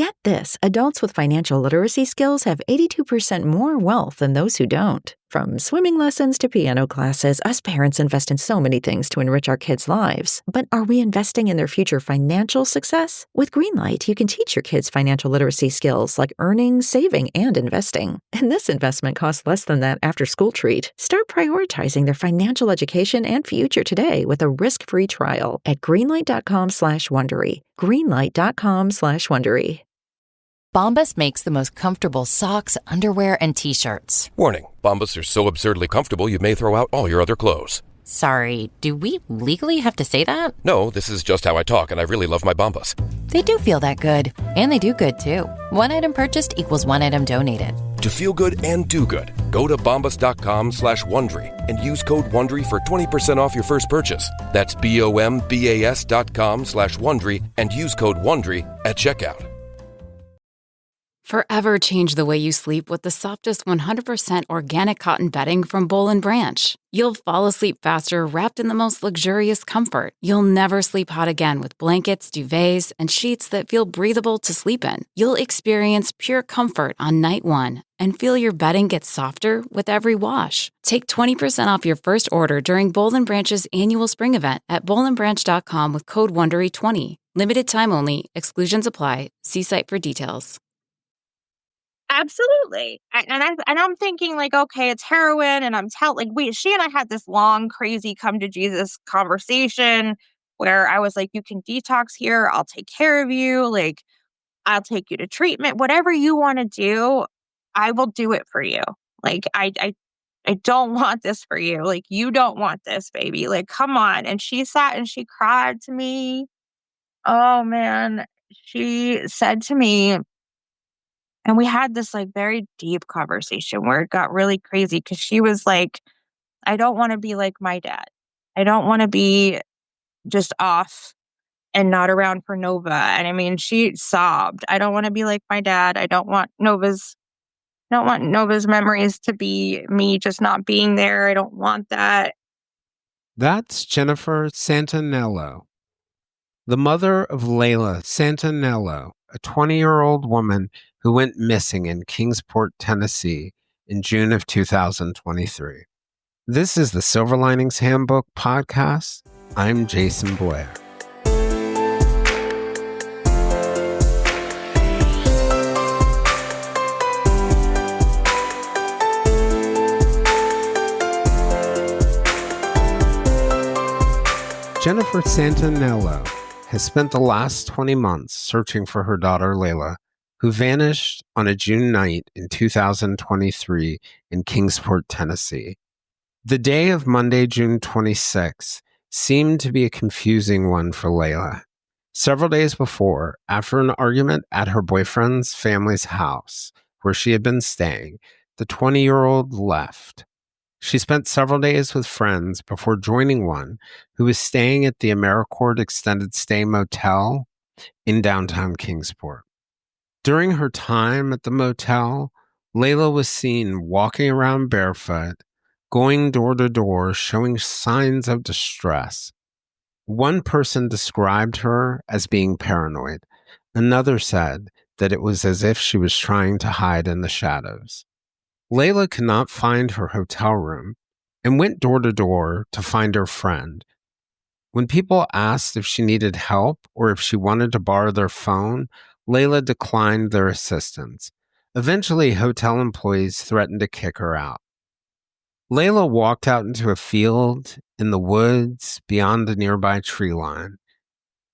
Get this, adults with financial literacy skills have 82% more wealth than those who don't. From swimming lessons to piano classes, us parents invest in so many things to enrich our kids' lives. But are we investing in their future financial success? With Greenlight, you can teach your kids financial literacy skills like earning, saving, and investing. And this investment costs less than that after-school treat. Start prioritizing their financial education and future today with a risk-free trial at greenlight.com/Wondery. Greenlight.com/Wondery. Bombas makes the most comfortable socks, underwear, and T-shirts. Warning, Bombas are so absurdly comfortable you may throw out all your other clothes. Sorry, do we legally have to say that? No, this is just how I talk, and I really love my Bombas. They do feel that good. And they do good, too. One item purchased equals one item donated. To feel good and do good, go to bombas.com/Wondery and use code WONDERY for 20% off your first purchase. That's BOMBAS.com/Wondery and use code WONDERY at checkout. Forever change the way you sleep with the softest 100% organic cotton bedding from Boll & Branch. You'll fall asleep faster wrapped in the most luxurious comfort. You'll never sleep hot again with blankets, duvets, and sheets that feel breathable to sleep in. You'll experience pure comfort on night one and feel your bedding get softer with every wash. Take 20% off your first order during Boll & Branch's annual spring event at bollandbranch.com with code WONDERY20. Limited time only. Exclusions apply. See site for details. Absolutely. I'm thinking like, okay, it's heroin, and she and I had this long, crazy come to Jesus conversation where I was like, you can detox here. I'll take care of you. Like, I'll take you to treatment. Whatever you want to do, I will do it for you. Like, I don't want this for you. Like, you don't want this, baby. Like, come on. And she sat and she cried to me. Oh man. She said to me, and we had this like very deep conversation where it got really crazy because she was like, I don't want to be like my dad. I don't want to be just off and not around for Nova. And I mean, she sobbed. I don't want to be like my dad. I don't want Nova's memories to be me just not being there. I don't want that. That's Jennifer Santanello, the mother of Layla Santanello, a 20-year-old woman who went missing in Kingsport, Tennessee in June of 2023. This is the Silver Linings Handbook podcast. I'm Jason Blair. Jennifer Santanello has spent the last 20 months searching for her daughter Layla, who vanished on a June night in 2023 in Kingsport, Tennessee. The day of Monday, June 26, seemed to be a confusing one for Layla. Several days before, after an argument at her boyfriend's family's house, where she had been staying, the 20-year-old left. She spent several days with friends before joining one who was staying at the Americourt Extended Stay Hotel in downtown Kingsport. During her time at the motel, Layla was seen walking around barefoot, going door to door, showing signs of distress. One person described her as being paranoid. Another said that it was as if she was trying to hide in the shadows. Layla could not find her hotel room and went door to door to find her friend. When people asked if she needed help or if she wanted to borrow their phone, Layla declined their assistance. Eventually, hotel employees threatened to kick her out. Layla walked out into a field in the woods beyond the nearby tree line.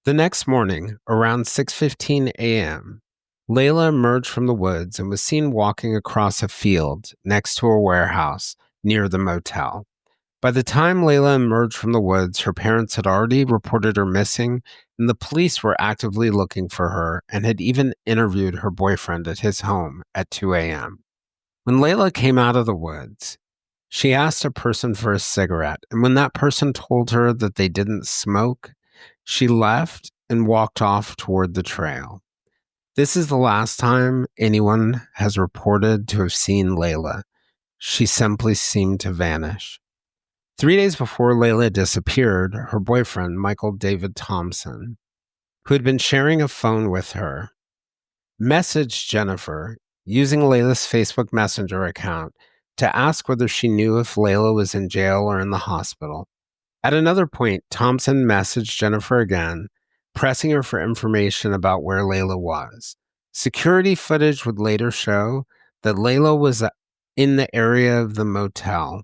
The next morning, around 6:15 a.m., Layla emerged from the woods and was seen walking across a field next to a warehouse near the motel. By the time Layla emerged from the woods, her parents had already reported her missing, and the police were actively looking for her and had even interviewed her boyfriend at his home at 2 a.m. When Layla came out of the woods, she asked a person for a cigarette, and when that person told her that they didn't smoke, she left and walked off toward the trail. This is the last time anyone has reported to have seen Layla. She simply seemed to vanish. 3 days before Layla disappeared, her boyfriend, Michael David Thompson, who had been sharing a phone with her, messaged Jennifer using Layla's Facebook Messenger account to ask whether she knew if Layla was in jail or in the hospital. At another point, Thompson messaged Jennifer again, pressing her for information about where Layla was. Security footage would later show that Layla was in the area of the motel.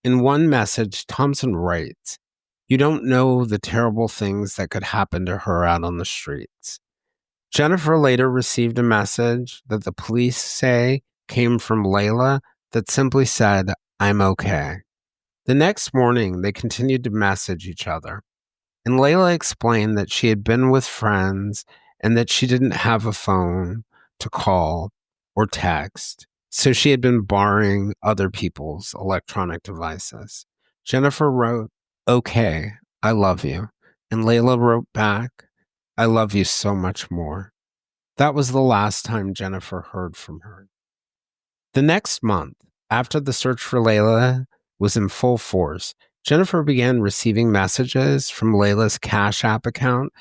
In one message, Thompson writes, "You don't know the terrible things that could happen to her out on the streets." Jennifer later received a message that the police say came from Layla that simply said, "I'm okay." The next morning, they continued to message each other, and Layla explained that she had been with friends and that she didn't have a phone to call or text, so she had been borrowing other people's electronic devices. Jennifer wrote, "Okay, I love you." And Layla wrote back, "I love you so much more." That was the last time Jennifer heard from her. The next month, after the search for Layla was in full force, Jennifer began receiving messages from Layla's Cash App account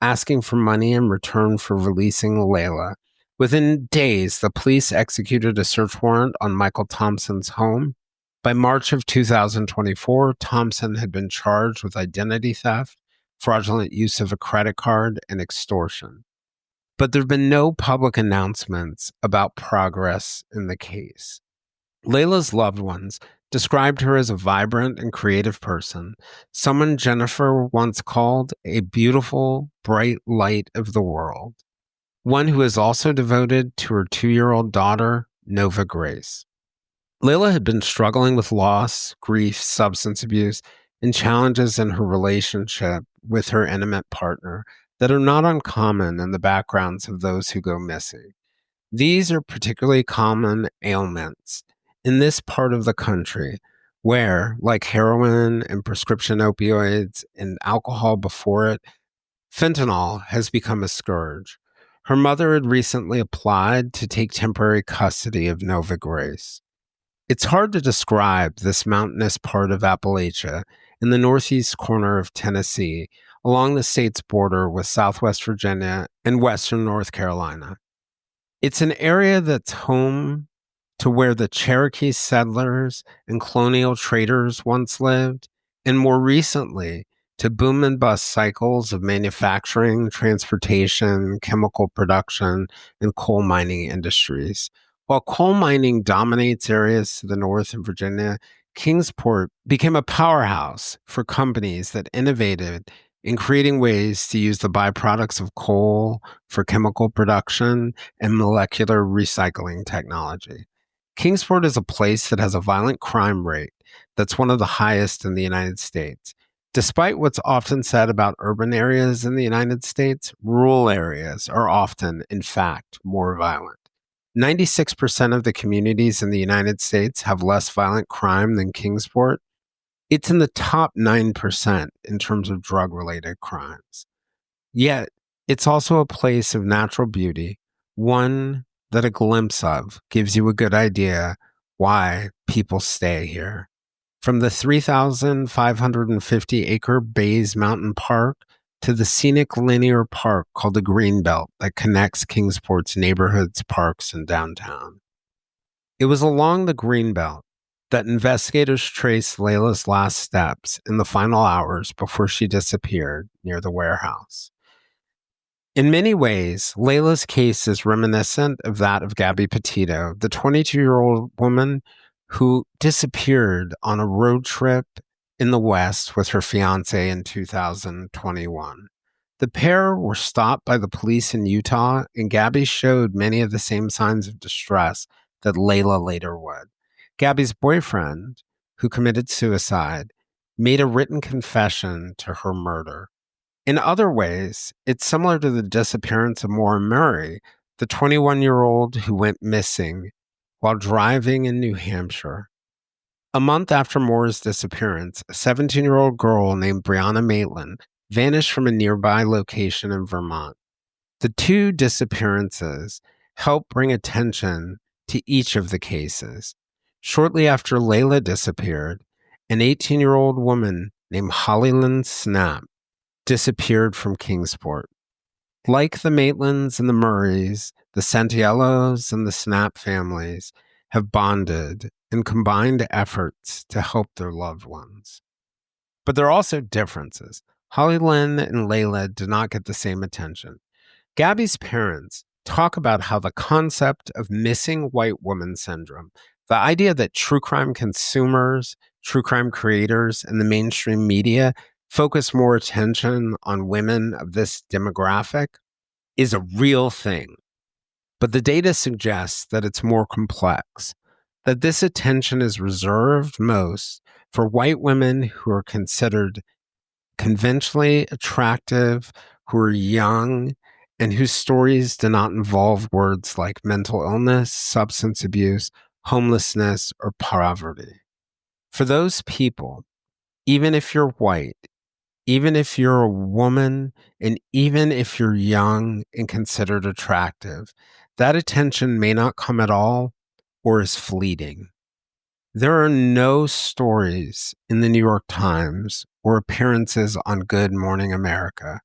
asking for money in return for releasing Layla. Within days, the police executed a search warrant on Michael Thompson's home. By March of 2024, Thompson had been charged with identity theft, fraudulent use of a credit card, and extortion. But there have been no public announcements about progress in the case. Layla's loved ones described her as a vibrant and creative person, someone Jennifer once called a beautiful, bright light of the world, one who is also devoted to her 2-year-old daughter, Nova Grace. Layla had been struggling with loss, grief, substance abuse, and challenges in her relationship with her intimate partner that are not uncommon in the backgrounds of those who go missing. These are particularly common ailments in this part of the country where, like heroin and prescription opioids and alcohol before it, fentanyl has become a scourge. Her mother had recently applied to take temporary custody of Nova Grace. It's hard to describe this mountainous part of Appalachia in the northeast corner of Tennessee, along the state's border with Southwest Virginia and Western North Carolina. It's an area that's home to where the Cherokee settlers and colonial traders once lived, and more recently, to boom and bust cycles of manufacturing, transportation, chemical production, and coal mining industries. While coal mining dominates areas to the north of Virginia, Kingsport became a powerhouse for companies that innovated in creating ways to use the byproducts of coal for chemical production and molecular recycling technology. Kingsport is a place that has a violent crime rate that's one of the highest in the United States. Despite what's often said about urban areas in the United States, rural areas are often, in fact, more violent. 96% of the communities in the United States have less violent crime than Kingsport. It's in the top 9% in terms of drug-related crimes. Yet, it's also a place of natural beauty, one that a glimpse of gives you a good idea why people stay here. From the 3,550-acre Bays Mountain Park to the scenic linear park called the Greenbelt that connects Kingsport's neighborhoods, parks, and downtown. It was along the Greenbelt that investigators traced Layla's last steps in the final hours before she disappeared near the warehouse. In many ways, Layla's case is reminiscent of that of Gabby Petito, the 22-year-old woman who disappeared on a road trip in the West with her fiancé in 2021. The pair were stopped by the police in Utah, and Gabby showed many of the same signs of distress that Layla later would. Gabby's boyfriend, who committed suicide, made a written confession to her murder. In other ways, it's similar to the disappearance of Maura Murray, the 21-year-old who went missing while driving in New Hampshire. A month after Maura's disappearance, a 17-year-old girl named Brianna Maitland vanished from a nearby location in Vermont. The two disappearances helped bring attention to each of the cases. Shortly after Layla disappeared, an 18-year-old woman named Hollylyn Snap disappeared from Kingsport. like the Maitlands and the Murrays, the Santiellos and the Snap families have bonded and combined efforts to help their loved ones. But there are also differences. Holly Lynn and Layla did not get the same attention. Gabby's parents talk about how the concept of missing white woman syndrome, the idea that true crime consumers, true crime creators, and the mainstream media focus more attention on women of this demographic, is a real thing. But the data suggests that it's more complex, that this attention is reserved most for white women who are considered conventionally attractive, who are young, and whose stories do not involve words like mental illness, substance abuse, homelessness, or poverty. For those people, even if you're white, even if you're a woman, and even if you're young and considered attractive, that attention may not come at all or is fleeting. There are no stories in the New York Times or appearances on Good Morning America.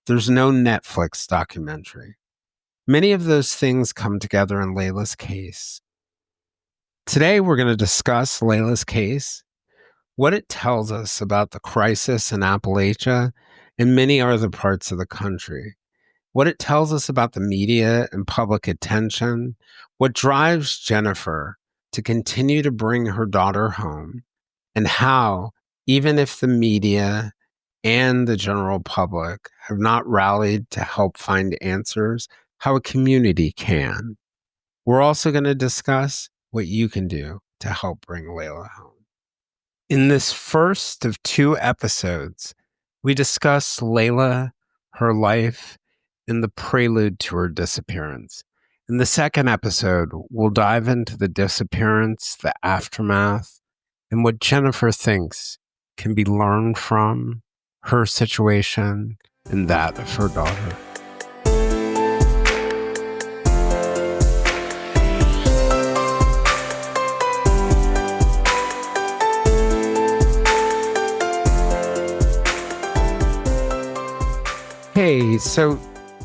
There's no Netflix documentary. Many of those things come together in Layla's case. Today, we're going to discuss Layla's case, what it tells us about the crisis in Appalachia and many other parts of the country, what it tells us about the media and public attention, what drives Jennifer to continue to bring her daughter home, and how, even if the media and the general public have not rallied to help find answers, how a community can. We're also going to discuss what you can do to help bring Layla home. In this first of 2 episodes, we discuss Layla, her life, and the prelude to her disappearance. In the second episode, we'll dive into the disappearance, the aftermath, and what Jennifer thinks can be learned from her situation and that of her daughter. Hey, so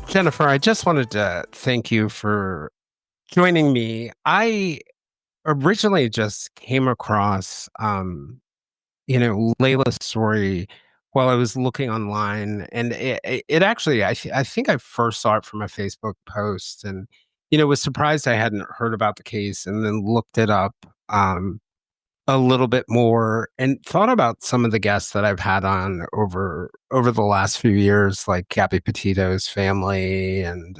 Jennifer, I just wanted to thank you for joining me. I originally just came across, Layla's story while I was looking online, and it actually, I think I first saw it from a Facebook post, and was surprised I hadn't heard about the case, and then looked it up a little bit more, and thought about some of the guests that I've had on over the last few years, like Gabby Petito's family, and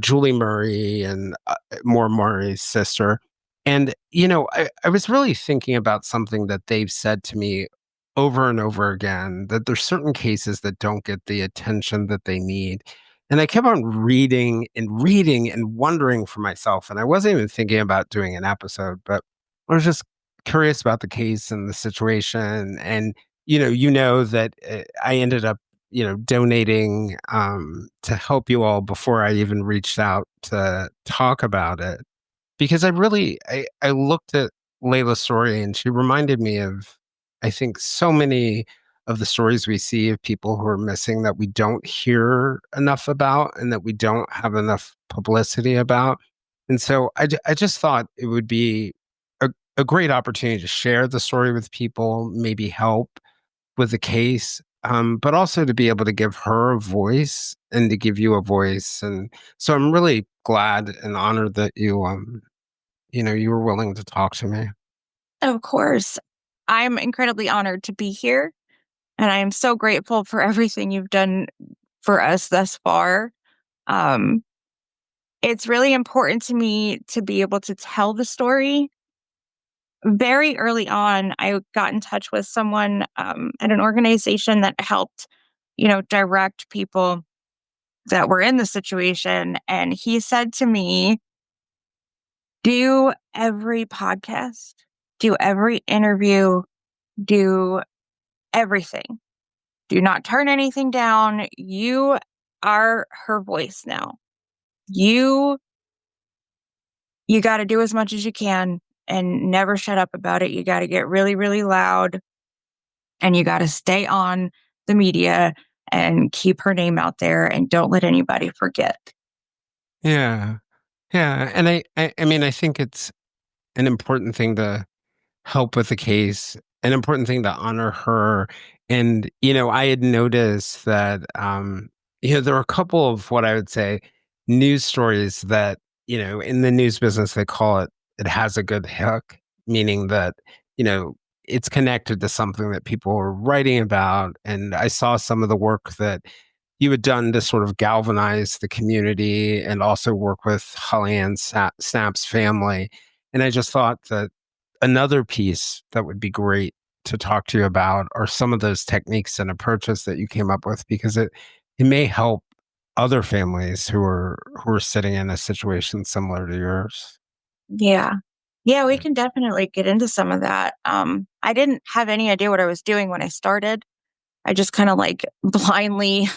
Julie Murray and Maura Murray's sister. And, I was really thinking about something that they've said to me over and over again, that there's certain cases that don't get the attention that they need. And I kept on reading and wondering for myself. And I wasn't even thinking about doing an episode, but I was just curious about the case and the situation. And, that I ended up donating to help you all before I even reached out to talk about it. Because I looked at Layla's story, and she reminded me of, I think, so many of the stories we see of people who are missing that we don't hear enough about and that we don't have enough publicity about. And so I just thought it would be a great opportunity to share the story with people, maybe help with the case, but also to be able to give her a voice and to give you a voice. And so I'm really glad and honored that you were willing to talk to me. Of course. I'm incredibly honored to be here, and I am so grateful for everything you've done for us thus far. It's really important to me to be able to tell the story. Very early on, I got in touch with someone at an organization that helped, direct people that were in the situation. And he said to me, do every podcast, do every interview, do everything. Do not turn anything down. You are her voice now. You got to do as much as you can and never shut up about it. You got to get really, really loud, and you got to stay on the media and keep her name out there and don't let anybody forget. Yeah. Yeah. And I mean, I think it's an important thing to help with the case, an important thing to honor her. And, I had noticed that, there were a couple of what I would say news stories that, in the news business, they call it has a good hook, meaning that, you know, it's connected to something that people were writing about. And I saw some of the work that you had done to sort of galvanize the community and also work with Holly Ann Snap's family. And I just thought that another piece that would be great to talk to you about are some of those techniques and approaches that you came up with, because it may help other families who are sitting in a situation similar to yours. Yeah. Yeah, we Yeah. can definitely get into some of that. I didn't have any idea what I was doing when I started. I just kind of like blindly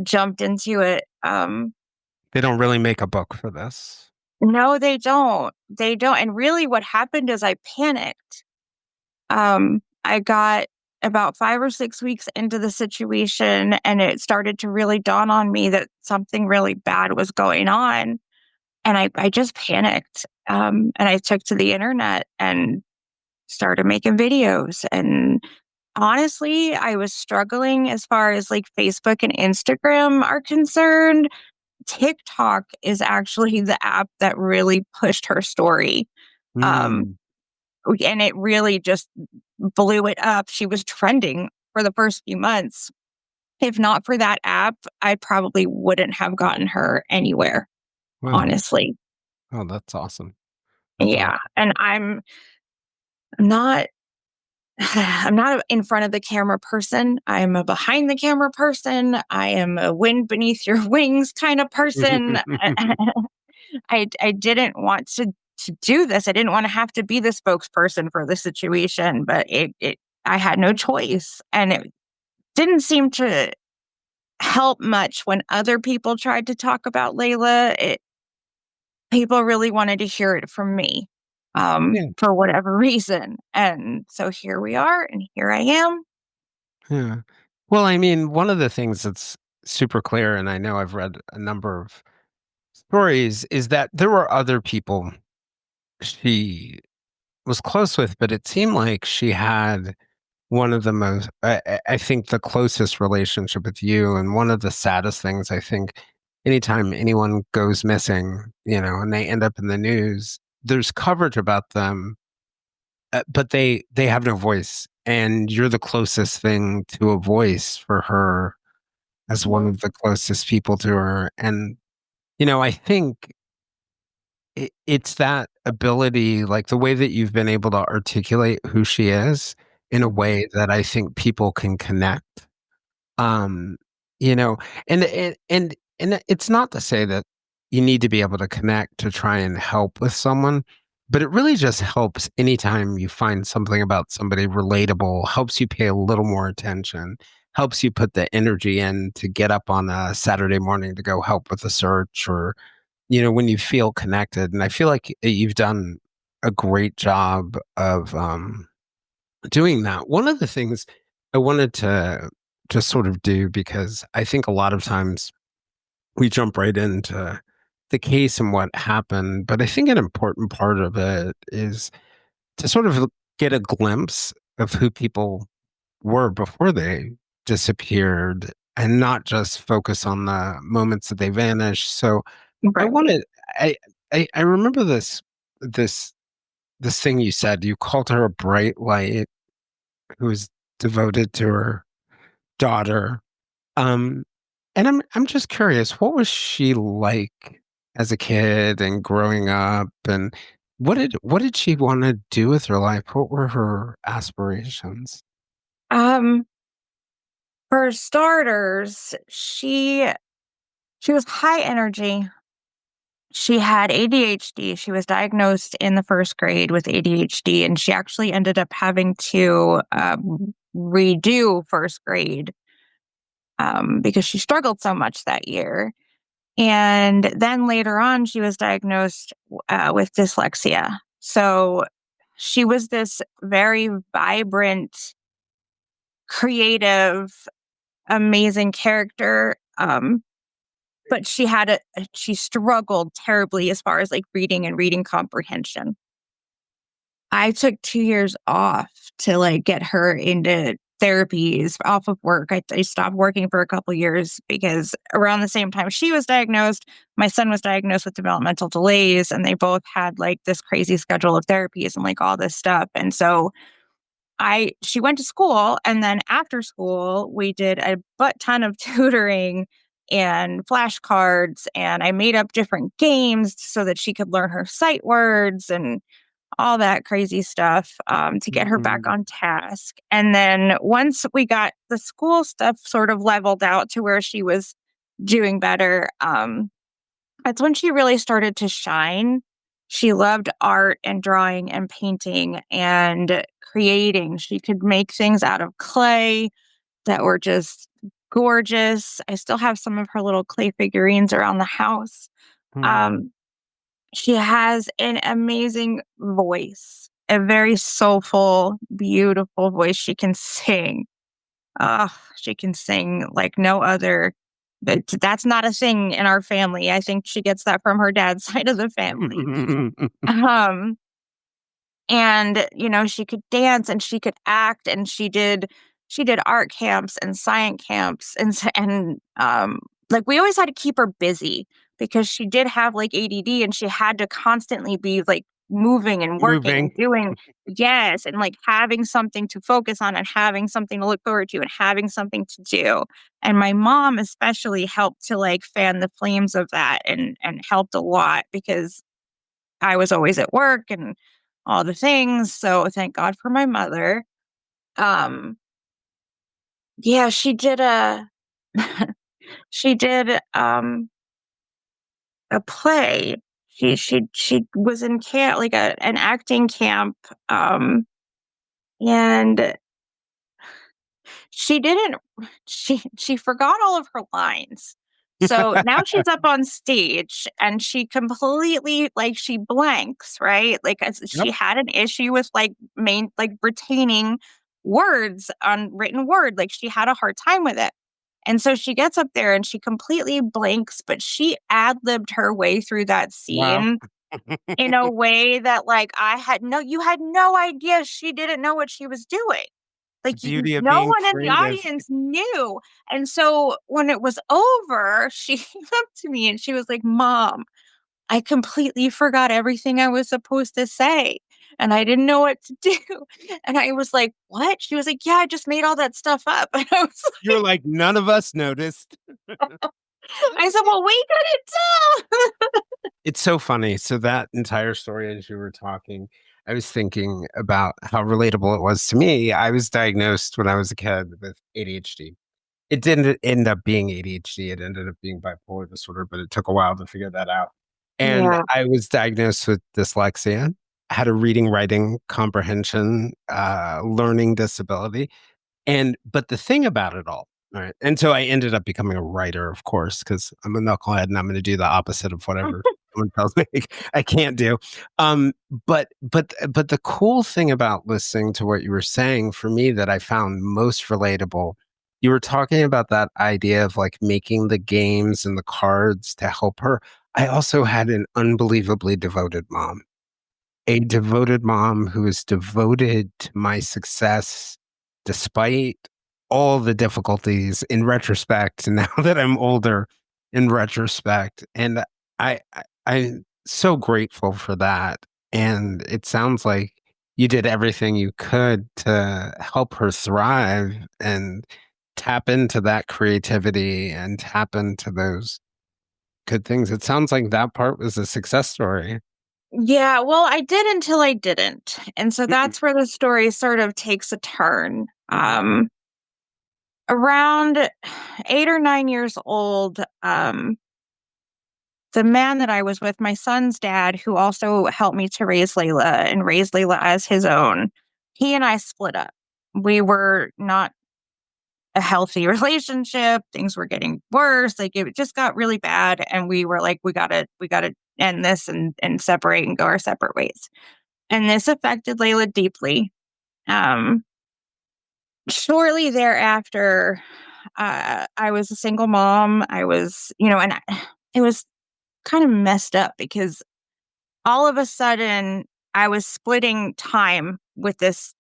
jumped into it. They don't really make a book for this. No, they don't. They don't. And really what happened is I panicked. I got about 5 or 6 weeks into the situation and it started to really dawn on me that something really bad was going on. And I just panicked. And I took to the internet and started making videos. And honestly, I was struggling as far as like Facebook and Instagram are concerned. TikTok is actually the app that really pushed her story. Um, Mm, and it really just blew it up. She was trending for the first few months. If not for that app, I probably wouldn't have gotten her anywhere, wow. honestly. Oh, that's awesome. That's Yeah. awesome. And I'm not I'm not a in front of the camera person. I'm a behind the camera person. I am a wind beneath your wings kind of person. I didn't want to do this. I didn't want to have to be the spokesperson for the situation, but it I had no choice. And it didn't seem to help much when other people tried to talk about Layla. People really wanted to hear it from me, Yeah. for whatever reason. And so here we are, and here I am. Yeah. Well, I mean, one of the things that's super clear, and I know I've read a number of stories, is that there were other people she was close with, but it seemed like she had one of the most, I think, the closest relationship with you. And one of the saddest things, I think, anytime anyone goes missing, and they end up in the news, there's coverage about them, but they have no voice. And you're the closest thing to a voice for her as one of the closest people to her. And, I think it's that ability, like the way that you've been able to articulate who she is in a way that I think people can connect. Um, you know, and it's not to say that you need to be able to connect to try and help with someone, but it really just helps anytime you find something about somebody relatable, helps you pay a little more attention, helps you put the energy in to get up on a Saturday morning to go help with a search, or when you feel connected. And I feel like you've done a great job of doing that. One of the things I wanted to just sort of do, because I think a lot of times we jump right into the case and what happened, but I think an important part of it is to sort of get a glimpse of who people were before they disappeared and not just focus on the moments that they vanished. So I Right. wanted I I remember this this thing you said. You called her a bright light who was devoted to her daughter. Um, and I'm just curious, what was she like as a kid and growing up, and what did she want to do with her life? What were her aspirations? Um, for starters, she was high energy. She had ADHD. She was diagnosed in the first grade with ADHD, and she actually ended up having to redo first grade because she struggled so much that year. And then later on, she was diagnosed with dyslexia. So she was this very vibrant, creative, amazing character. But she struggled terribly as far as like reading and reading comprehension. I took 2 years off to like get her into therapies off of work. I stopped working for a couple years because around the same time she was diagnosed, my son was diagnosed with developmental delays, and they both had like this crazy schedule of therapies and like all this stuff. And so she went to school, and then after school we did a butt ton of tutoring and flashcards, and I made up different games so that she could learn her sight words and all that crazy stuff, to get her back on task. And then once we got the school stuff sort of leveled out to where she was doing better, that's when she really started to shine. She loved art and drawing and painting and creating. She could make things out of clay that were just gorgeous. I still have some of her little clay figurines around the house. Um, she has an amazing voice, a very soulful, beautiful voice. She can sing. She can sing like no other. That's not a thing in our family. I think she gets that from her dad's side of the family. Um, and she could dance and she could act, and she did art camps and science camps, and like we always had to keep her busy because she did have like ADD, and she had to constantly be like moving and working and doing. Yes, and like having something to focus on and having something to look forward to and having something to do. And my mom especially helped to like fan the flames of that, and helped a lot because I was always at work and all the things. So thank God for my mother. Um, yeah, she did she did a play. She was in camp, like an acting camp, and she didn't she forgot all of her lines. So now she's up on stage and she completely like she blanks, right? Like she had an issue with retaining words on written word. Like she had a hard time with it. And so she gets up there and she completely blanks, but she ad-libbed her way through that scene in a way that like you had no idea she didn't know what she was doing. Like, Beauty of no being one in the creative. audience knew. And so when it was over, she came up to me and she was like, "Mom, I completely forgot everything I was supposed to say, and I didn't know what to do." And I was like, "What?" She was like, "Yeah, I just made all that stuff up." And I was You're like, none of us noticed. I said, "Well, we couldn't tell." It's so funny. So that entire story, as you were talking, I was thinking about how relatable it was to me. I was diagnosed when I was a kid with ADHD. It didn't end up being ADHD. It ended up being bipolar disorder, but it took a while to figure that out. And Yeah. I was diagnosed with dyslexia. I had a reading, writing, comprehension, learning disability. But the thing about it all right, and so I ended up becoming a writer, of course, because I'm a knucklehead and I'm gonna do the opposite of whatever someone tells me I can't do. But the cool thing about listening to what you were saying for me that I found most relatable, you were talking about that idea of like making the games and the cards to help her. I also had an unbelievably devoted mom. A devoted mom who is devoted to my success despite all the difficulties in retrospect, now that I'm older in retrospect. And I'm so grateful for that. And it sounds like you did everything you could to help her thrive and tap into that creativity and tap into those good things. It sounds like that part was a success story. Yeah, well, I did until I didn't. And so that's where the story sort of takes a turn. Around 8 or 9 years old, the man that I was with, my son's dad, who also helped me to raise Layla and raise Layla as his own, he and I split up. We were not a healthy relationship. Things were getting worse. Like it just got really bad. And we were like, we gotta end this and separate and go our separate ways. And this affected Layla deeply. Um, Shortly thereafter, I was a single mom. I was, and it was kind of messed up because all of a sudden I was splitting time with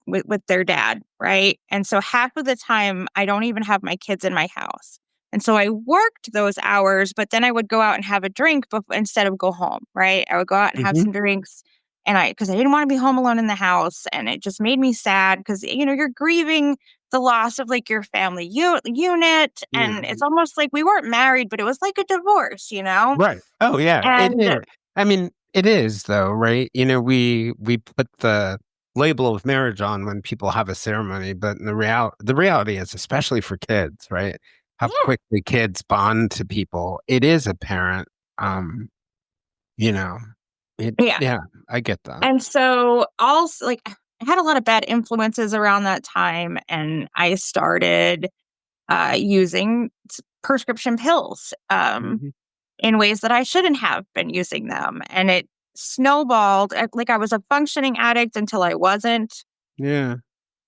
with their dad, right? And so half of the time I don't even have my kids in my house. And so I worked those hours, but then I would go out and have a drink instead of go home, right? I would go out and have Hmm. some drinks because I didn't want to be home alone in the house. And it just made me sad because, you're grieving the loss of like your family unit. And Yeah. it's almost like we weren't married, but it was like a divorce. Right. Oh, yeah. It And is. I mean, it is though, right? We put the label of marriage on when people have a ceremony, but in the reality is, especially for kids, right? How yeah, quickly kids bond to people. It is apparent. Um, you know, yeah. yeah, I get that. And so also like I had a lot of bad influences around that time and I started using prescription pills Mhm. in ways that I shouldn't have been using them. And it snowballed. Like I was a functioning addict until I wasn't. Yeah.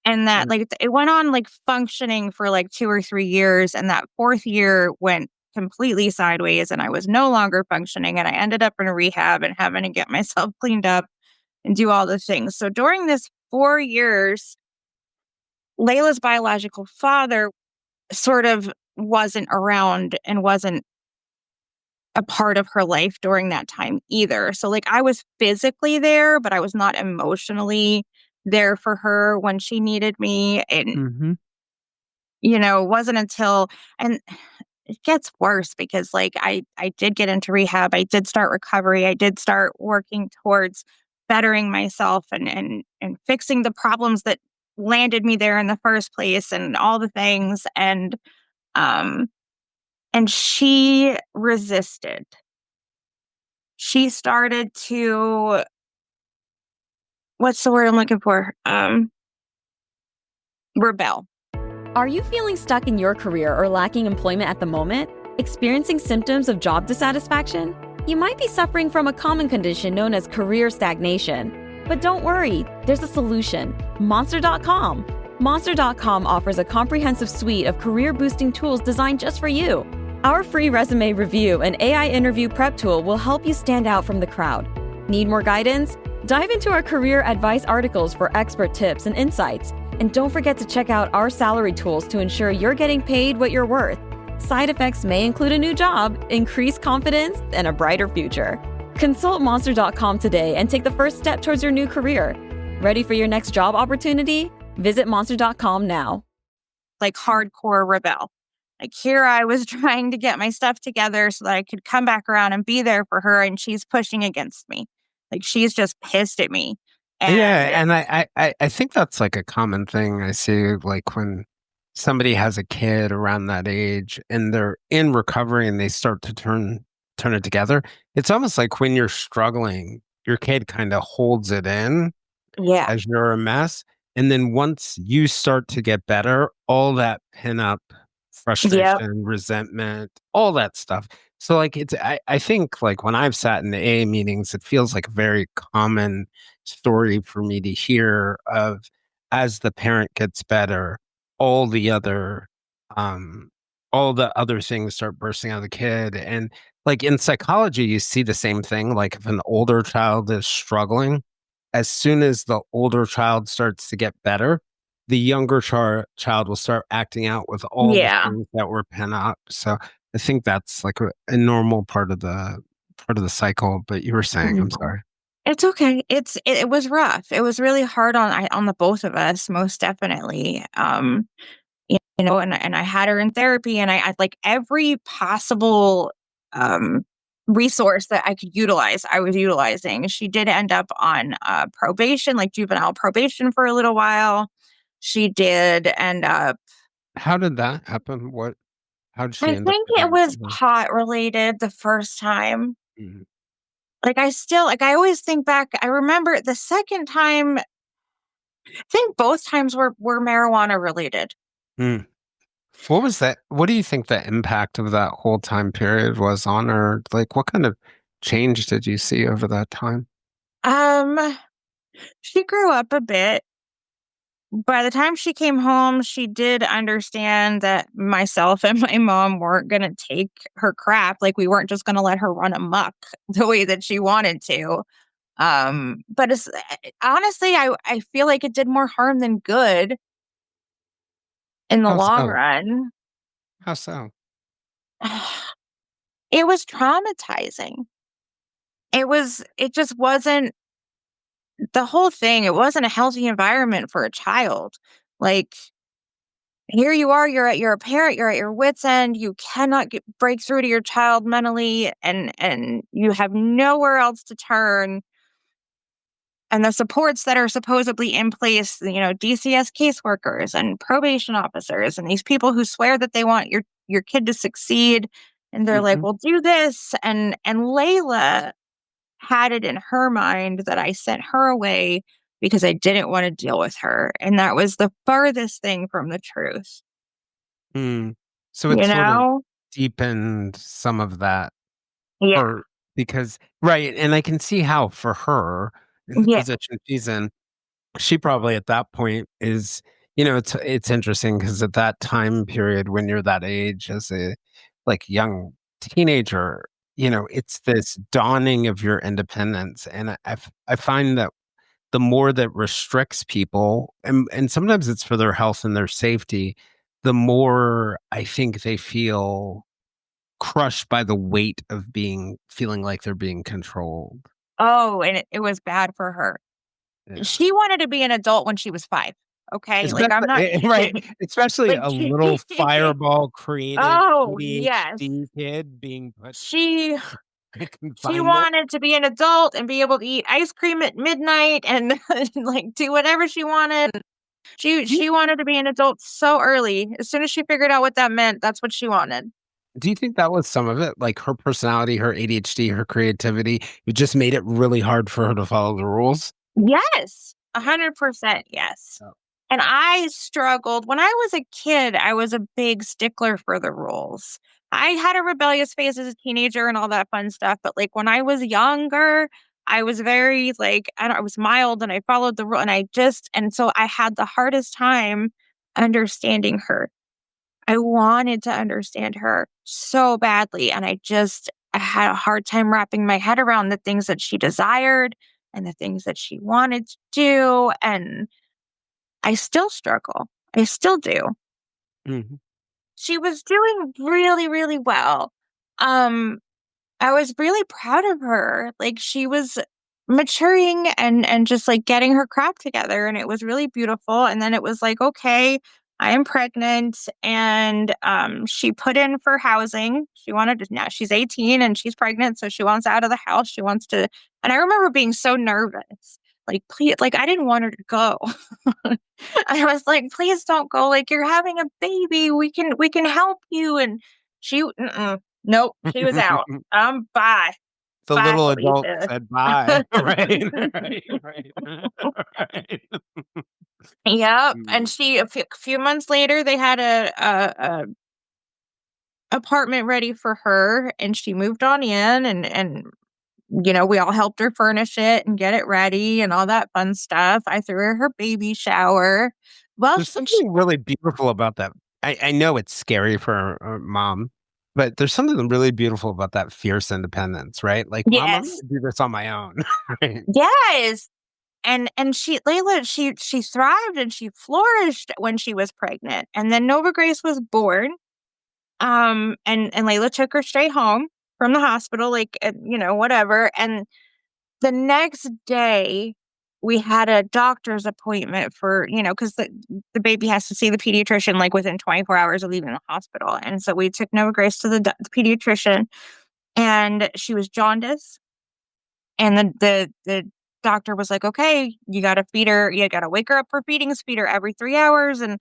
And that Yeah. like it went on like functioning for like 2 or 3 years. And that fourth year went completely sideways and I was no longer functioning. And I ended up in a rehab and having to get myself cleaned up and do all the things. So during this 4 years, Layla's biological father sort of wasn't around and wasn't a part of her life during that time either. So, like, I was physically there, but I was not emotionally there for her when she needed me. And, Mhm. it wasn't until, and it gets worse because, like, I did get into rehab. I did start recovery. I did start working towards bettering myself and fixing the problems that landed me there in the first place and all the things. Um, and she resisted. She started to what's the word I'm looking for? Rebel. Are you feeling stuck in your career or lacking employment at the moment? Experiencing symptoms of job dissatisfaction? You might be suffering from a common condition known as career stagnation. But don't worry, there's a solution. Monster.com. Monster.com offers a comprehensive suite of career-boosting tools designed just for you. Our free resume review and AI interview prep tool will help you stand out from the crowd. Need more guidance? Dive into our career advice articles for expert tips and insights. And don't forget to check out our salary tools to ensure you're getting paid what you're worth. Side effects may include a new job, increased confidence, and a brighter future. Consult Monster.com today and take the first step towards your new career. Ready for your next job opportunity? Visit Monster.com now. Like hardcore rebel. Like here I was trying to get my stuff together so that I could come back around and be there for her, and she's pushing against me. Like she's just pissed at me. Yeah, And and I think that's like a common thing I see, like when somebody has a kid around that age and they're in recovery and they start to turn it together. It's almost like when you're struggling, your kid kind of holds it in yeah. as you're a mess. And then once you start to get better, all that pin up Yep. frustration, resentment, all that stuff. So like I think like when I've sat in AA meetings, it feels like a very common story for me to hear of as the parent gets better, all the other um all the other things start bursting out of the kid. And like in psychology, you see the same thing. Like if an older child is struggling, as soon as the older child starts to get better, the younger child will start acting out with all the Yeah. things that were pent up. So I think that's like a normal part of the cycle. But you were saying, I'm sorry. It's okay. It was rough. It was really hard on the both of us, most definitely. And I had her in therapy, and I like every possible um resource that I could utilize, I was utilizing. She did end up on probation, like juvenile probation for a little while. She did end up How did that happen? How did she I end up think it getting was pot related the first time. Mhm. Like I still like I always think back, I remember the second time, I think both times were marijuana related. Mm. What was that? What do you think the impact of that whole time period was on her? Like, what kind of change did you see over that time? Um, she grew up a bit. by the time she came home, she did understand that myself and my mom weren't going to take her crap. Like, we weren't just going to let her run amok the way that she wanted to. But it's, honestly, I feel like it did more harm than good in the How long so? run. How so? It was traumatizing. It just wasn't the whole thing. It wasn't a healthy environment for a child. Like, here you are, you're a parent, you're at your wit's end, you cannot break through to your child mentally, and you have nowhere else to turn. And the supports that are supposedly in place, DCS caseworkers and probation officers and these people who swear that they want your kid to succeed, and they're like, Mhm. "Well, do this." And Layla had it in her mind that I sent her away because I didn't want to deal with her, and that was the farthest thing from the truth. Mm. So it You sort of know? deepened some of that Yeah. hurt because right, and I can see how for her in the Yeah. position she's in, she probably at that point is, it's interesting because at that time period when you're that age as a like young teenager, it's this dawning of your independence, and I find that the more that restricts people, and sometimes it's for their health and their safety, the more I think they feel crushed by the weight of feeling like they're being controlled. Oh, and it was bad for her. Yeah. She wanted to be an adult when she was 5, okay? Like, I'm Especially not right, kidding. especially Like, a little fireball creative oh, yes. ADHD kid being put She in she confinement. wanted to be an adult and be able to eat ice cream at midnight and, like, do whatever she wanted. Do you She wanted to be an adult so early. As soon as she figured out what that meant, that's what she wanted. do you think that was some of it? Like her personality, her ADHD, her creativity, it just made it really hard for her to follow the rules? Yes, 100% yes. Oh. And I struggled when I was a kid, I was a big stickler for the rules. I had a rebellious phase as a teenager and all that fun stuff, but, like, when I was younger, I was very, like, I was mild and I followed the rule, and so I had the hardest time understanding her. I wanted to understand her so badly, and I had a hard time wrapping my head around the things that she desired and the things that she wanted to do, and I still struggle. I still do. Mhm. She was doing really, really well. Um, I was really proud of her. Like, she was maturing and just, like, getting her crap together, and it was really beautiful, and then it was like, "Okay, I am pregnant," and, she put in for housing. She wanted to now she's 18 and she's pregnant, so she wants out of the house. She wants to and I remember being so nervous. Like, "Please," like, I didn't want her to go. I was like, "Please don't go, like, you're having a baby, we can help you," and nope, she was out. Bye. The Bye, little adult Felicia. said bye. Right, right, right. Right. Yep, and Mm. a few months later, they had a apartment ready for her, and she moved on in, and we all helped her furnish it and get it ready and all that fun stuff. I threw her baby shower. Well, There's something really beautiful about that. I know it's scary for a mom, but there's something really beautiful about that fierce independence, right? Like, "Mom, I'm gonna yes. do this on my own." Right? Yes. And Layla, she thrived and she flourished when she was pregnant. And then Nova Grace was born. And Layla took her straight home from the hospital, like, whatever. And the next day, we had a doctor's appointment because the baby has to see the pediatrician, like, within 24 hours of leaving the hospital. And so we took Nova Grace to the pediatrician, and she was jaundiced. And the doctor was like, "Okay, you gotta wake her up for feedings, feed her every 3 hours," and,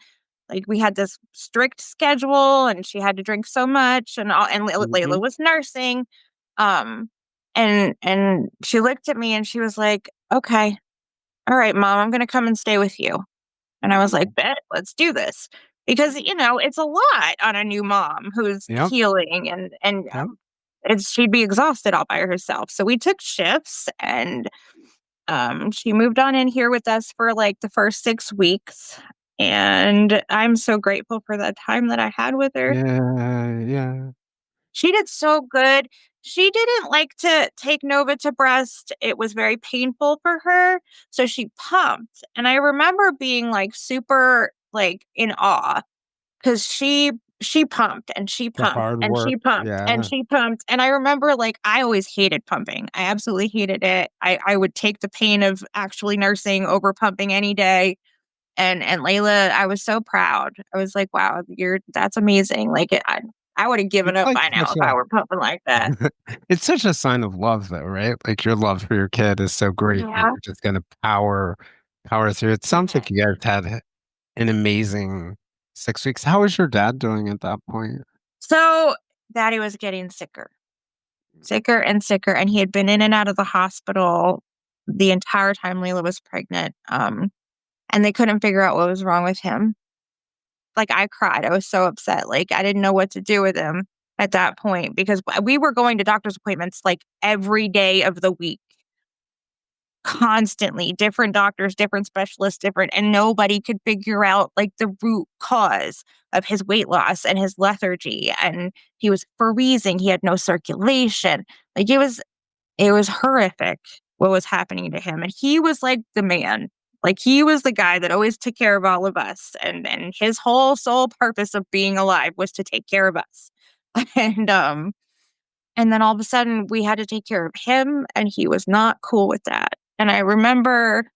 like, we had this strict schedule, and she had to drink so much, and Layla Mhm. was nursing, um, and she looked at me and she was like, "Okay, all right, mom, I'm gonna come and stay with you." And I was like, "Bet, let's do this." Because, it's a lot on a new mom who's Yep, healing and yep. she'd be exhausted all by herself. So we took shifts, and She moved on in here with us for like the first 6 weeks, and I'm so grateful for the time that I had with her. Yeah. She did so good. She didn't like to take Nova to breast. It was very painful for her, so she pumped, and I remember being, like, super, like, in awe 'cause she pumped, and she The pumped, hard and work. she pumped, and Yeah. she pumped, and I remember, like, I always hated pumping. I absolutely hated it. I would take the pain of actually nursing over pumping any day, and Layla, I was so proud. I was like, "Wow, that's amazing." Like, I would've given It's up like by now such if I were pumping like that. a it's such a sign of love though, right? Like your love for your kid is so great that Yeah. you're just gonna power through. It sounds like you guys had an amazing 6 weeks. How was your dad doing at that point? So, daddy was getting sicker and sicker, and he had been in and out of the hospital the entire time Layla was pregnant, and they couldn't figure out what was wrong with him. Like, I cried, I was so upset, like, I didn't know what to do with him at that point because we were going to doctor's appointments, like, every day of the week, constantly, different doctors, different specialists, different and nobody could figure out, like, the root cause of his weight loss and his lethargy, and he was freezing, he had no circulation, like, it was horrific what was happening to him, and he was, like, the man. Like, he was the guy that always took care of all of us, and his whole sole purpose of being alive was to take care of us. And, and then all of a sudden, we had to take care of him, and he was not cool with that. And I remember,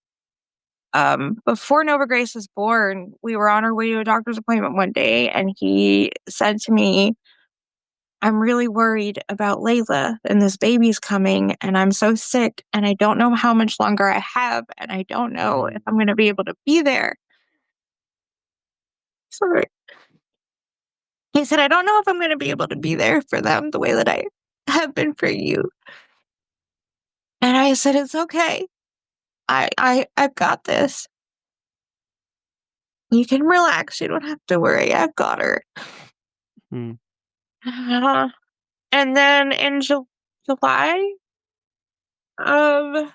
before Nova Grace was born, we were on our way to a doctor's appointment one day, and he said to me, "I'm really worried about Layla, and this baby's coming, and I'm so sick, and I don't know how much longer I have, and I don't know if I'm gonna be able to be there." Sorry. He said, "I don't know if I'm gonna be able to be there for them the way that I have been for you." And I said, "It's okay. I've got this. You can relax. You don't have to worry. I've got her." Mm. And then in July of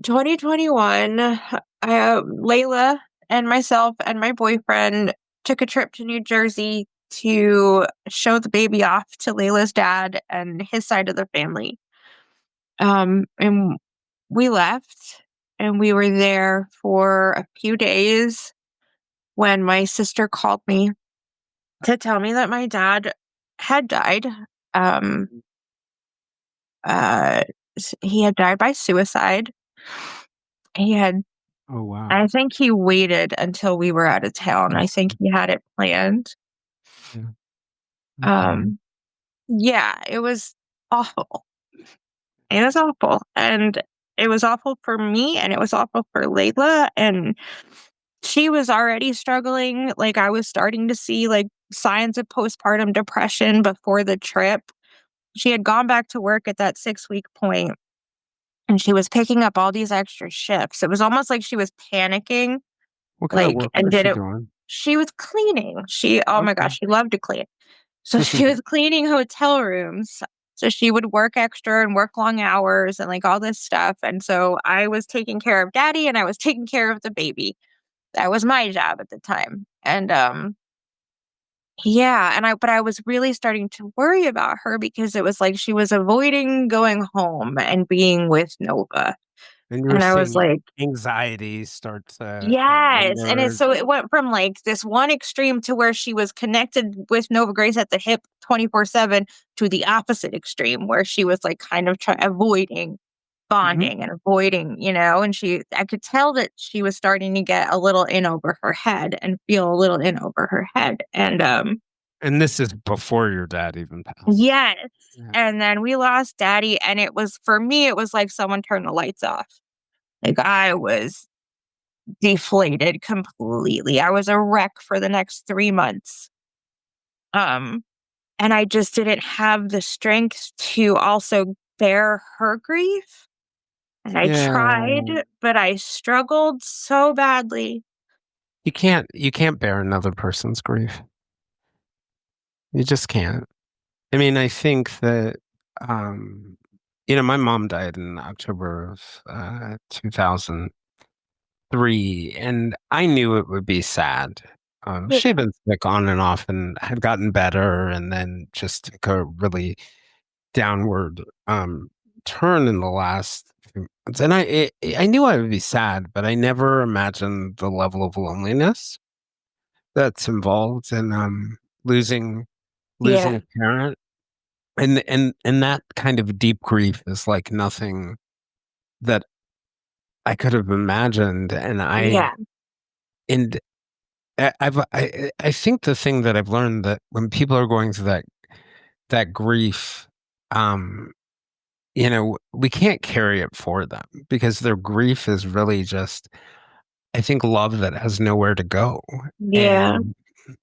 2021, Layla and myself and my boyfriend took a trip to New Jersey to show the baby off to Layla's dad and his side of the family. And we left and we were there for a few days when my sister called me to tell me that my dad had died. Um, uh, he had died by suicide. He had Oh, wow. I think he waited until we were out of town. I think he had it planned. Yeah. Okay. Um, yeah, it was awful. It was awful, and it was awful for me, and it was awful for Layla, and she was already struggling, like, I was starting to see, like, signs of postpartum depression before the trip. She had gone back to work at that 6-week point, and she was picking up all these extra shifts. It was almost like she was panicking. What kind of Like, work and was did she it doing? she was cleaning. Oh my Okay. gosh, she loved to clean. So she was cleaning hotel rooms. So she would work extra and work long hours and, like, all this stuff, and so I was taking care of daddy and I was taking care of the baby. That was my job at the time, and, yeah, but I was really starting to worry about her because it was like she was avoiding going home and being with Nova, And you were and I was seeing like, anxiety start to yes, and emerge. it went from, like, this one extreme to where she was connected with Nova Grace at the hip 24/7 to the opposite extreme where she was, like, kind of avoiding Mhm. bonding and avoiding, and I could tell that she was starting to get a little in over her head and feel a little in over her head, and, And this is before your dad even passed. yes, Yeah. and then we lost daddy, and it was for me, it was like someone turned the lights off. Like, I was deflated completely. I was a wreck for the next 3 months. Um, and I just didn't have the strength to also bear her grief. And I Yeah. tried, but I struggled so badly. You can't bear another person's grief. You just can't. I mean, I think that, um, my mom died in October of 2003, and I knew it would be sad. Yeah. She had been sick on and off and had gotten better, and then just took a really downward turn in the last few months. And I knew I would be sad, but I never imagined the level of loneliness that's involved in losing Yeah. a parent. And that kind of deep grief is like nothing that I could have imagined. And Yeah. I think the thing that I've learned, that when people are going through that grief, um, we can't carry it for them, because their grief is really just, I think, love that has nowhere to go. Yeah. And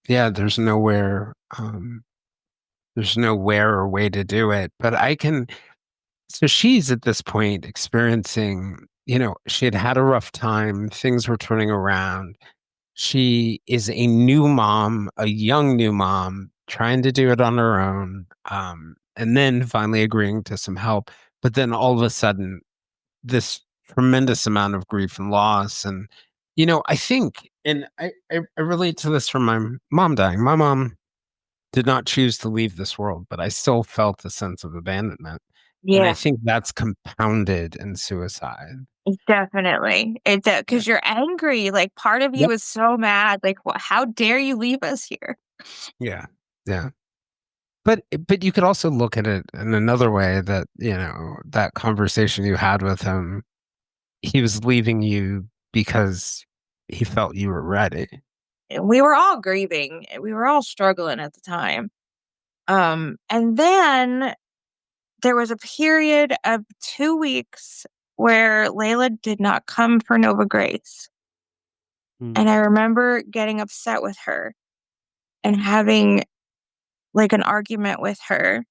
yeah, there's nowhere or way to do it. But so she's at this point experiencing, she had a rough time, things were turning around. She is a new mom, a young new mom, trying to do it on her own, and then finally agreeing to some help. But then all of a sudden, this tremendous amount of grief and loss. And, I think, and I relate to this from my mom dying. My mom did not choose to leave this world, but I still felt a sense of abandonment. And I Yeah. think that's compounded in suicide. Definitely. It's Yeah. because you're angry. Like part of you Yep. is so mad. Like, how dare you leave us here? Yeah. Yeah. But you could also look at it in another way, that, that conversation you had with him, he was leaving you because he felt you were ready. And we were all grieving. We were all struggling at the time. And then there was a period of 2 weeks where Layla did not come for Nova Grace. And Mm, I remember getting upset with her and having like an argument with her.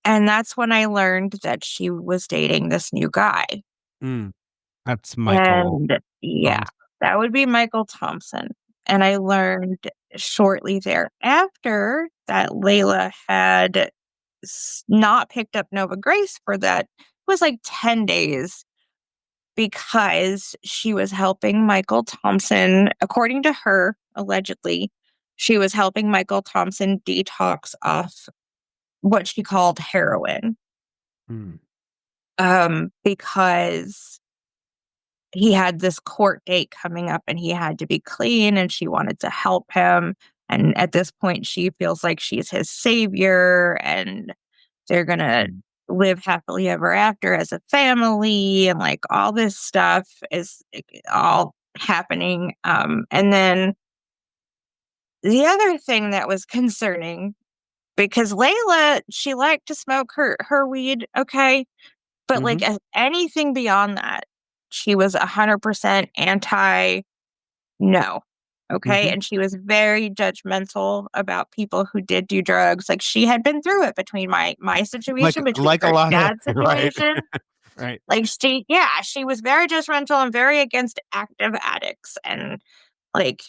And that's when I learned that she was dating this new guy. mm. That's Michael. And yeah, Um, that would be Michael Thompson. And I learned shortly thereafter that Layla had not picked up Nova Grace for that. It was like 10 days because she was helping Michael Thompson, according to her, allegedly, she was helping Michael Thompson detox off what she called heroin. mm, Because he had this court date coming up and he had to be clean and she wanted to help him. And at this point, she feels like she's his savior and they're going to mm, live happily ever after as a family. And like all this stuff is all happening. And then the other thing that was concerning, because Layla, she liked to smoke her weed. Okay. But like mhm, anything beyond that, she was 100% anti no. Okay. mhm. And she was very judgmental about people who did do drugs. Like she had been through it between my situation, between Like a her lot of dad's right, situation. right. Like she was very judgmental and very against active addicts. And like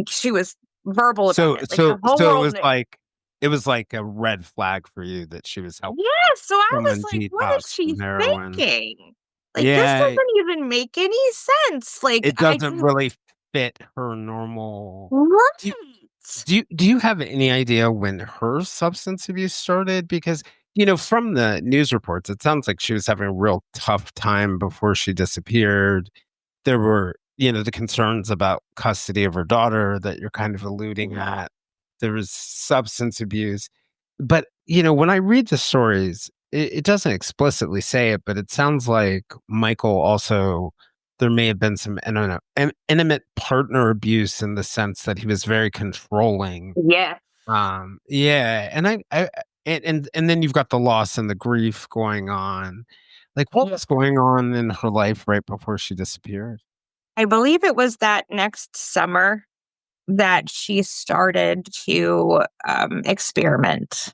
she was verbal about So it. Like the so whole so world knew. it was like a red flag for you that she was helping Yeah, so I was someone like, "What is detox she from heroin. thinking? Like, this Yeah, doesn't even make any sense." Like, it I doesn't just really fit her normal. Do you right. do you have any idea when her substance abuse started? Because, from the news reports, it sounds like she was having a real tough time before she disappeared. There were, the concerns about custody of her daughter that you're kind of alluding Yeah. at. There was substance abuse. But, when I read the stories, it doesn't explicitly say it, but it sounds like Michael also, there may have been some intimate partner abuse, in the sense that he was very controlling. Yeah. Yeah. And then you've got the loss and the grief going on. Like, what Yeah. was going on in her life right before she disappeared? I believe it was that next summer that she started to, experiment.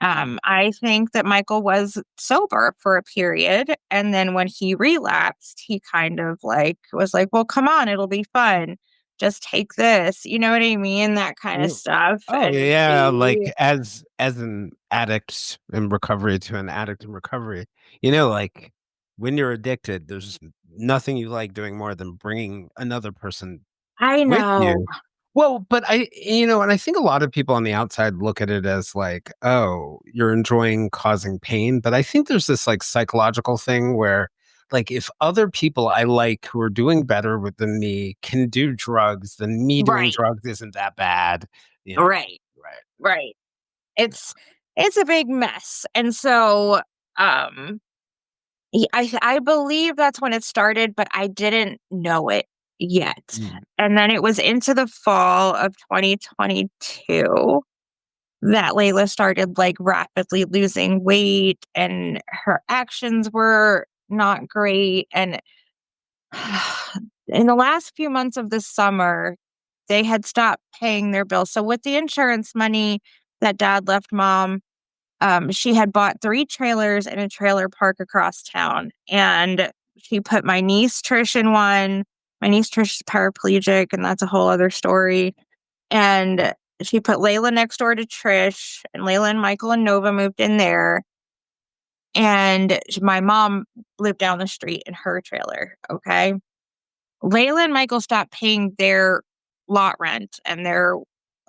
I think that Michael was sober for a period, and then when he relapsed, he kind of, like, was like, "Well, come on, it'll be fun." just take this. You know what I mean? That kind of Mm. stuff. Oh, And yeah, like, she, as an addict in recovery to an addict in recovery, like, when you're addicted, there's nothing you like doing more than bringing another person I with know. you. Well, but and I think a lot of people on the outside look at it as like, "Oh, you're enjoying causing pain," but I think there's this, like, psychological thing where, like, if other people I like who are doing better than me can do drugs, then me doing Right. drugs isn't that bad, Right. Right. Right. It's a big mess. And so, um, I believe that's when it started, but I didn't know it yet. Mm. And then it was into the fall of 2022 that Layla started like rapidly losing weight and her actions were not great. And in the last few months of the summer, they had stopped paying their bills. So with the insurance money that dad left mom, she had bought 3 trailers in a trailer park across town, and she put my niece Trish in one. My niece Trish is paraplegic, and that's a whole other story. And she put Layla next door to Trish, and Layla and Michael and Nova moved in there. And my mom lived down the street in her trailer. Okay. Layla and Michael stopped paying their lot rent and their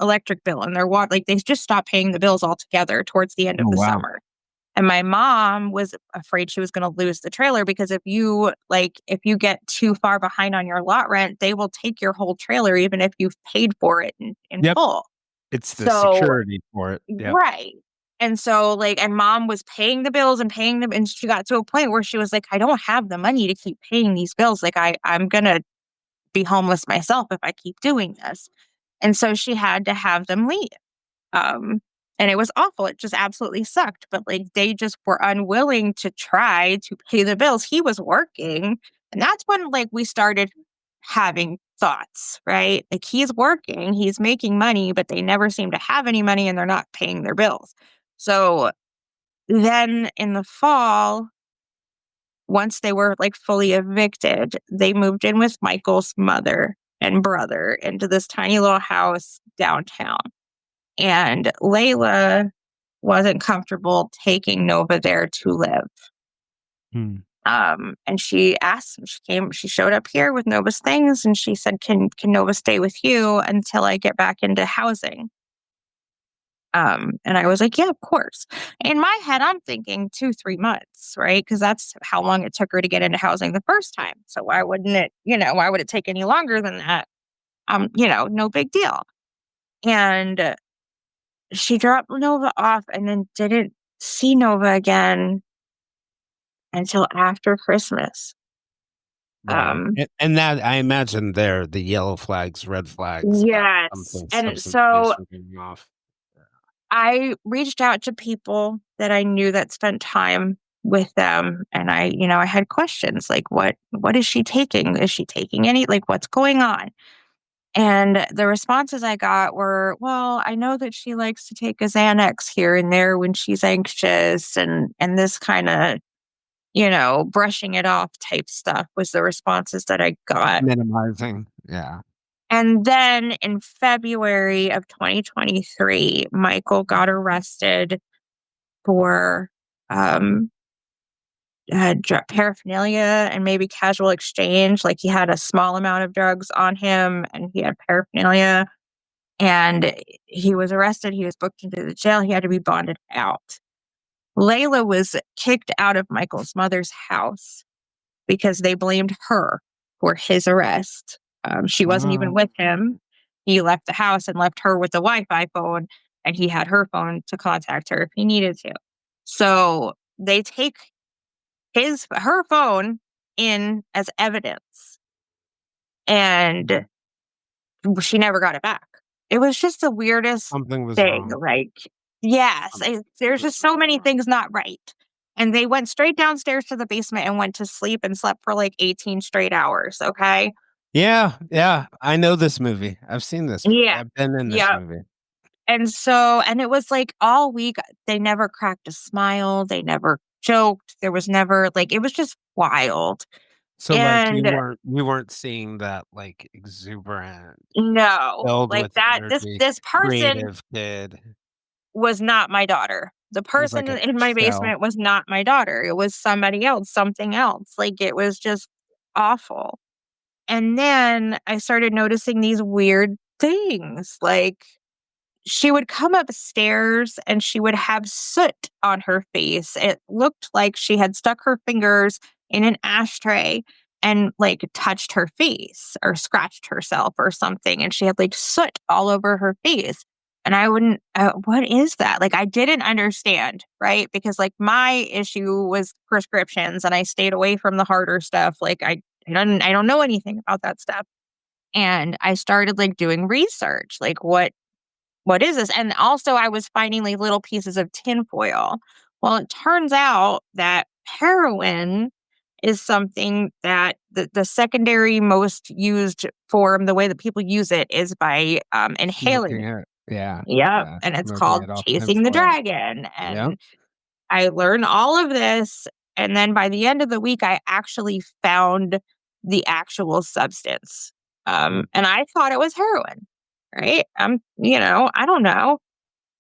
electric bill and their water. Like they just stopped paying the bills altogether towards the end of Oh, the wow. summer. And my mom was afraid she was going to lose the trailer because if you get too far behind on your lot rent, they will take your whole trailer even if you've paid for it in Yep. full. It's the So, security for it. Yep. right. And so and mom was paying the bills and paying them, and she got to a point where she was like, I don't have the money to keep paying these bills. Like I'm gonna be homeless myself if I keep doing this. And so she had to have them leave. Um, and it was awful. It just absolutely sucked. But like they just were unwilling to try to pay the bills. He was working. And that's when like we started having thoughts, right? Like he's working, he's making money, but they never seem to have any money and they're not paying their bills. So then in the fall, once they were like fully evicted, they moved in with Michael's mother and brother into this tiny little house downtown. And Layla wasn't comfortable taking Nova there to live. Hmm. And she asked, she showed up here with Nova's things and she said, can Nova stay with you until I get back into housing? And I was like, yeah, of course. In my head, I'm thinking 2, 3 months, right? Because that's how long it took her to get into housing the first time. So why wouldn't it, why would it take any longer than that? No big deal. And she dropped Nova off and then didn't see Nova again until after Christmas. Right. Um, And that I imagine there the yellow flags, red flags about yes. something And substance abuse so from getting off. I reached out to people that I knew that spent time with them. And I had questions like, what is she taking? Is she taking any, like, what's going on? And the responses I got were, well, I know that she likes to take a Xanax here and there when she's anxious and this kind of, brushing it off type stuff was the responses that I got. Minimizing. Yeah. And then in February of 2023, Michael got arrested for um, paraphernalia and maybe casual exchange. Like he had a small amount of drugs on him and he had paraphernalia. And he was arrested. He was booked into the jail. He had to be bonded out. Layla was kicked out of Michael's mother's house because they blamed her for his arrest. She wasn't even with him. He left the house and left her with the Wi-Fi phone, and he had her phone to contact her if he needed to. So they take her phone in as evidence, and she never got it back. It was just the weirdest Something was thing. wrong. Like, yes, there's Was just so many wrong. things not right. And they went straight downstairs to the basement and went to sleep and slept for like 18 straight hours. Okay. Yeah, yeah. I know this movie. I've seen this movie. Yeah. I've been in this Yeah. movie. And it was like all week, they never cracked a smile. They never joked. There was never it was just wild. So, like, And you weren't seeing that, like, exuberant, no, filled like with that energy, this person creative kid. was not my daughter. The It was person like a in my shell. basement was not my daughter. It was somebody else, something else. Like, it was just awful. And then I started noticing these weird things. Like, she would come upstairs and she would have soot on her face. It looked like she had stuck her fingers in an ashtray and like touched her face or scratched herself or something. And she had like soot all over her face. And I wouldn't, what is that? Like, I didn't understand, right? Because like my issue was prescriptions and I stayed away from the harder stuff. Like, I don't know anything about that stuff. And I started like doing research, like what is this? And also I was finding like little pieces of tinfoil. Well, it turns out that heroin is something that the secondary most used form, the way that people use it is by inhaling Smoking it. it. Yeah, Yep. yeah, And it's smoking called it off chasing the tinfoil. dragon. Yep. And I learned all of this. And then by the end of the week, I actually found the actual substance. And I thought it was heroin, right? I don't know.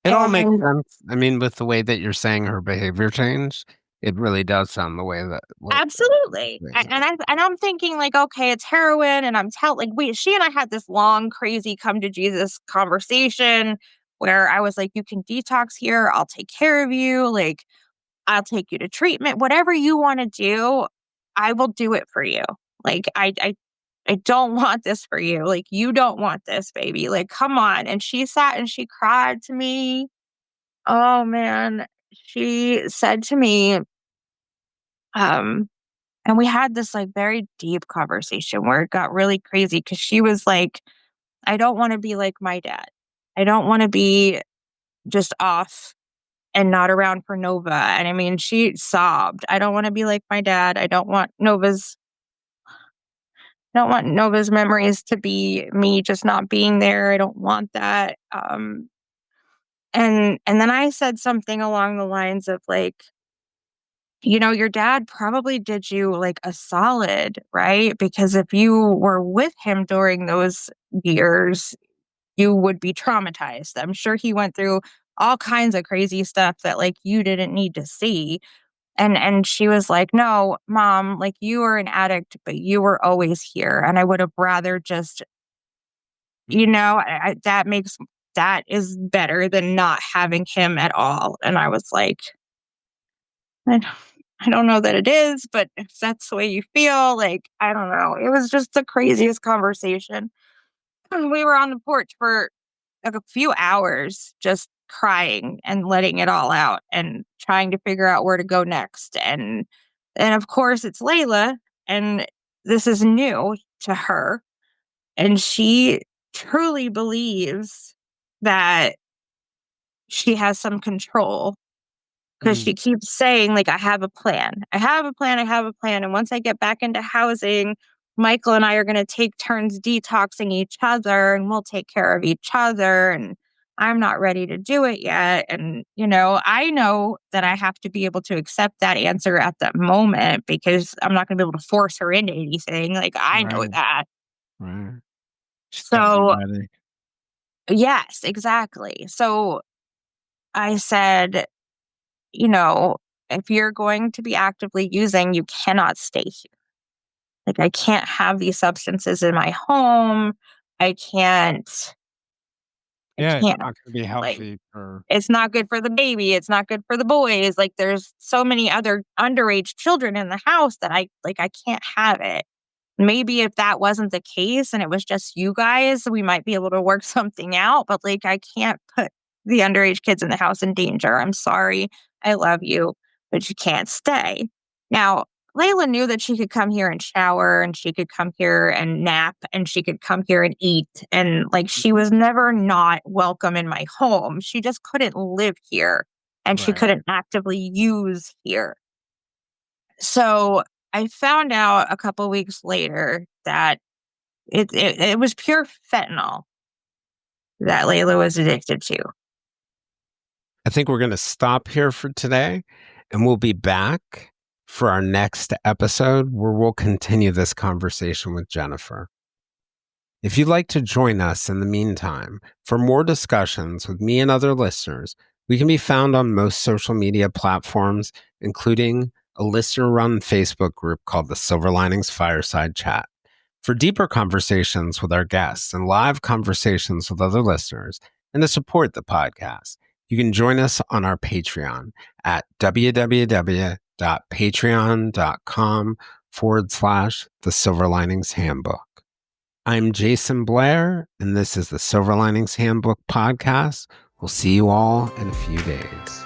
It all makes And sense. I mean, with the way that you're saying her behavior changed, it really does sound the way that what absolutely. And I'm thinking like, okay, it's heroin. And she and I had this long, crazy come to Jesus conversation where I was like, you can detox here. I'll take care of you. Like, I'll take you to treatment, whatever you want to do, I will do it for you. Like, I don't want this for you. Like, you don't want this, baby. Like, come on. And she sat and she cried to me. Oh man. She said to me, um, and we had this like very deep conversation where it got really crazy because she was like, I don't want to be like my dad. I don't want to be just off and not around for Nova. And I mean, she sobbed. I don't want to be like my dad. I don't want Nova's memories to be me just not being there. I don't want that. And then I said something along the lines of like, your dad probably did you like a solid, right? Because if you were with him during those years, you would be traumatized. I'm sure he went through all kinds of crazy stuff that like you didn't need to see. And she was like, "No, mom, like you were an addict, but you were always here. And I would have rather just, that is better than not having him at all." And I was like, I don't I don't know that it is, but if that's the way you feel, like, I don't know. It was just the craziest conversation. And we were on the porch for like a few hours just crying and letting it all out and trying to figure out where to go next. And of course it's Layla and this is new to her. And she truly believes that she has some control because Mm, she keeps saying, like, I have a plan. I have a plan. I have a plan. And once I get back into housing, Michael and I are going to take turns detoxing each other and we'll take care of each other. And I'm not ready to do it yet. And, I know that I have to be able to accept that answer at that moment because I'm not going to be able to force her into anything. Like, I know right, that. right. She's gotta be So, ready. yes, exactly. So I said, you know, if you're going to be actively using, you cannot stay here. Like, I can't have these substances in my home. I can't, I Yeah, it's can't. not gonna be Like, healthy for it's not good for the baby. It's not good for the boys. Like, there's so many other underage children in the house that I can't have it. Maybe if that wasn't the case and it was just you guys, we might be able to work something out. But like, I can't put the underage kids in the house in danger. I'm sorry. I love you, but you can't stay. Now, Layla knew that she could come here and shower and she could come here and nap and she could come here and eat. And like, she was never not welcome in my home. She just couldn't live here and she right. couldn't actively use here. So I found out a couple weeks later that it was pure fentanyl that Layla was addicted to. I think we're gonna stop here for today, and we'll be back for our next episode, where we'll continue this conversation with Jennifer. If you'd like to join us in the meantime, for more discussions with me and other listeners, we can be found on most social media platforms, including a listener-run Facebook group called the Silver Linings Fireside Chat. For deeper conversations with our guests and live conversations with other listeners, and to support the podcast, you can join us on our Patreon at www.patreon.com/The Silver Linings Handbook. I'm Jason Blair, and this is the Silver Linings Handbook podcast. We'll see you all in a few days.